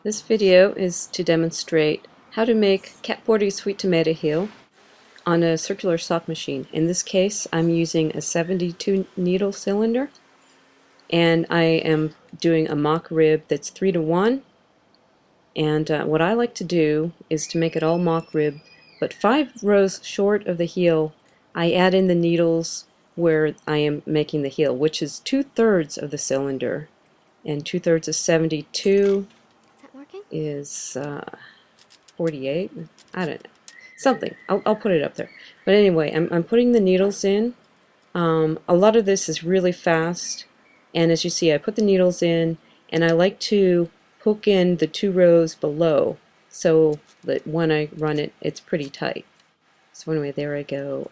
This video is to demonstrate how to make Bordhi Sweet Tomato Heel on a circular sock machine. In this case, I'm using a 72 needle cylinder, and I am doing a mock rib that's 3:1. And what I like to do is to make it all mock rib, but 5 rows short of the heel, I add in the needles where I am making the heel, which is 2/3 of the cylinder, and 2/3 of 72 is 48. I don't know, something. I'll put it up there. But anyway, I'm putting the needles in. A lot of this is really fast, and as you see, I put the needles in, and I like to hook in the 2 rows below so that when I run it, it's pretty tight. So anyway, there I go.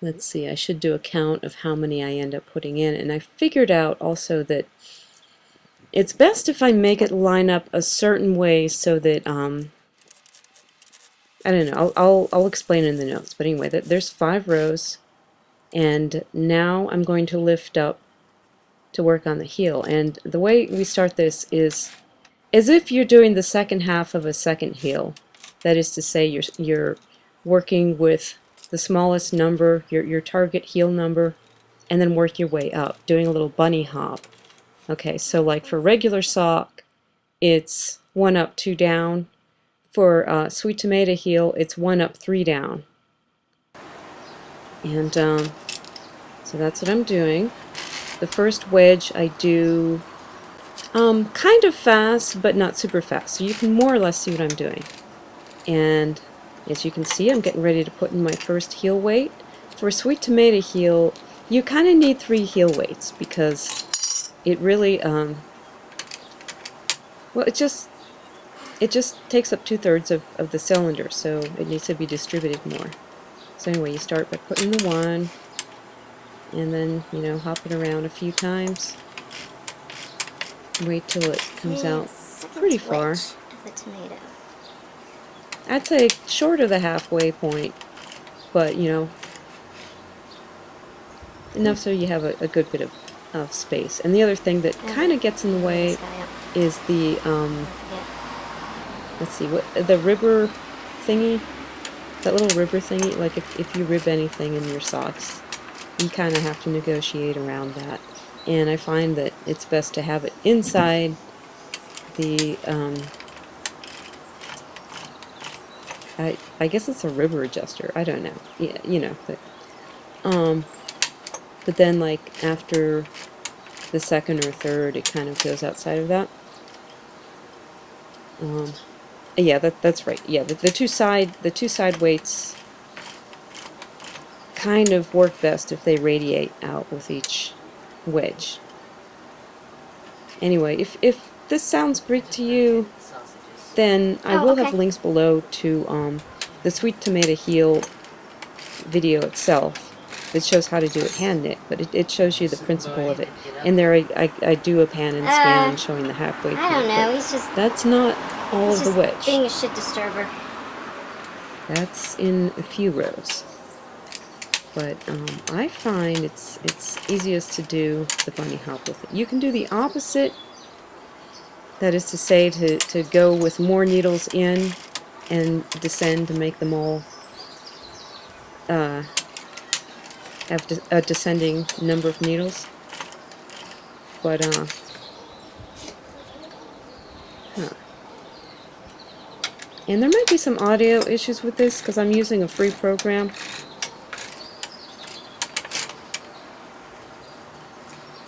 Let's see, I should do a count of how many I end up putting in, and I figured out also that it's best if I make it line up a certain way so that I don't know, I'll explain in the notes, but anyway, there's 5 rows, and now I'm going to lift up to work on the heel. And the way we start this is as if you're doing the second half of a second heel. That is to say, you're working with the smallest number, your target heel number, and then work your way up, doing a little bunny hop. Okay, so like for regular sock, it's 1 up, 2 down. For Sweet Tomato Heel, it's 1 up, 3 down. And so that's what I'm doing. The first wedge I do kind of fast, but not super fast. So you can more or less see what I'm doing. And as you can see, I'm getting ready to put in my first heel weight. For Sweet Tomato Heel, you kind of need 3 heel weights because it really, well, it just takes up 2/3 of the cylinder, so it needs to be distributed more. So anyway, you start by putting the 1, and then, you know, hop it around a few times. Wait till it comes out pretty far. The tomato. I'd say short of the halfway point, but you know, enough so you have a good bit of space. And the other thing that kind of gets in the way is the let's see, what the ribber thingy, that little ribber thingy. Like if you rib anything in your socks, you kind of have to negotiate around that. And I find that it's best to have it inside the I guess it's a ribber adjuster. I don't know. Yeah, you know, but then like after the second or third, it kind of goes outside of that. Yeah, that's right. Yeah, the two side weights kind of work best if they radiate out with each wedge. Anyway, if this sounds Greek to you, then I will have links below to the Sweet Tomato Heel video itself that shows how to do it hand knit, but it shows you the principle of it. And there I do a pan and scan showing the halfway point. I don't know, he's just... That's not all of the wedge. being a shit disturber. That's in a few rows. But I find it's easiest to do the bunny hop with it. You can do the opposite, that is to say, to go with more needles in and descend to make them all have a descending number of needles. But and there might be some audio issues with this because I'm using a free program.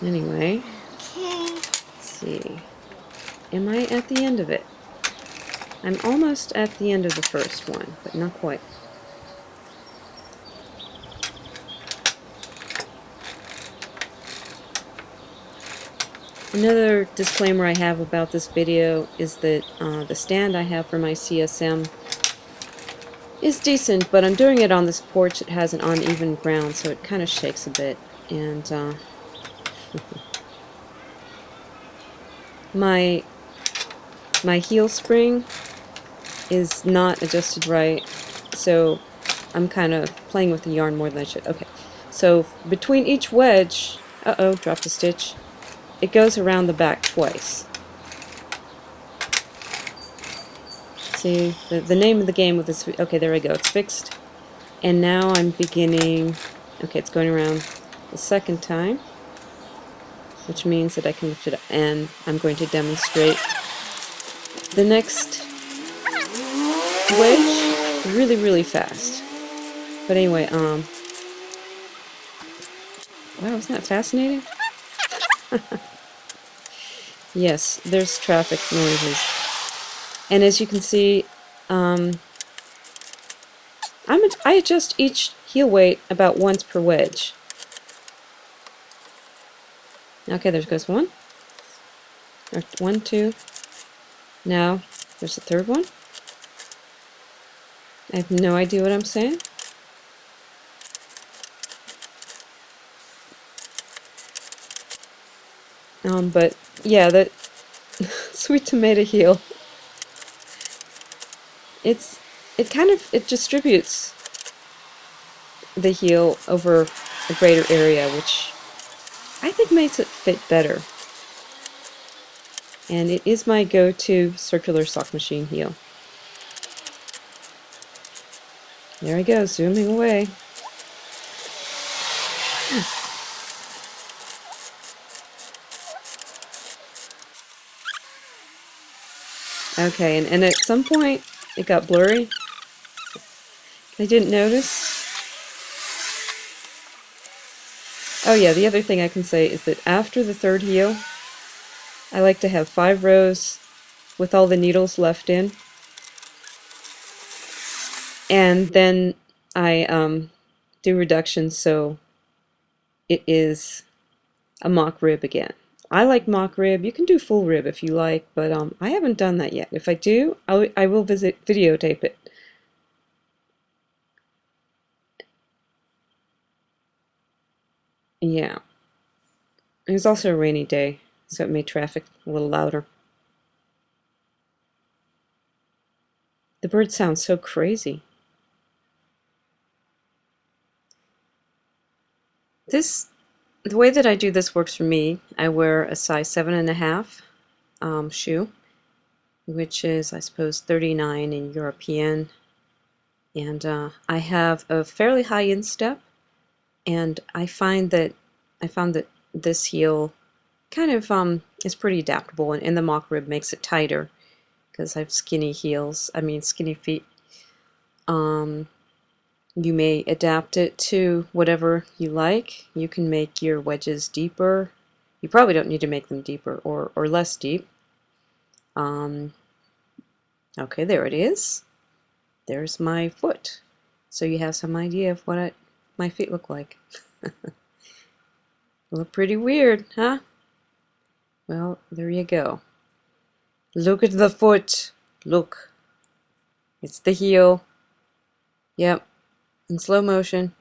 Anyway, let's see. Am I at the end of it? I'm almost at the end of the first one, but not quite. Another disclaimer I have about this video is that the stand I have for my CSM is decent, but I'm doing it on this porch. It has an uneven ground, so it kind of shakes a bit. And my heel spring is not adjusted right, so I'm kind of playing with the yarn more than I should. Okay, so between each wedge, dropped a stitch, it goes around the back twice. See, the name of the game with this, okay, there we go, it's fixed. And now I'm beginning, okay, it's going around the second time, which means that I can lift it up, and I'm going to demonstrate the next wedge really, really fast. But anyway, wow, isn't that fascinating? Yes, there's traffic noises. And as you can see, I adjust each heel weight about once per wedge. Okay, there goes one. Or 1, 2. Now, there's the third one. I have no idea what I'm saying. But yeah, that sweet tomato heel. It distributes the heel over a greater area, which I think makes it fit better. And it is my go-to circular sock machine heel. There I go, zooming away. Okay, and at some point it got blurry. I didn't notice. Oh yeah, the other thing I can say is that after the third heel, I like to have 5 rows with all the needles left in. And then I do reductions so it is a mock rib again. I like mock rib. You can do full rib if you like, but I haven't done that yet. If I do, I will videotape it. Yeah. It was also a rainy day, so it made traffic a little louder. The bird sounds so crazy. The way that I do this works for me. I wear a size 7.5 shoe, which is, I suppose, 39 in European. And I have a fairly high instep, and I found that this heel kind of is pretty adaptable, and the mock rib makes it tighter because I have skinny feet. You may adapt it to whatever you like. You can make your wedges deeper. You probably don't need to make them deeper or less deep. Okay, there it is. There's my foot. So you have some idea of what my feet look like. Look pretty weird, huh? Well, there you go. Look at the foot. Look. It's the heel. Yep. In slow motion.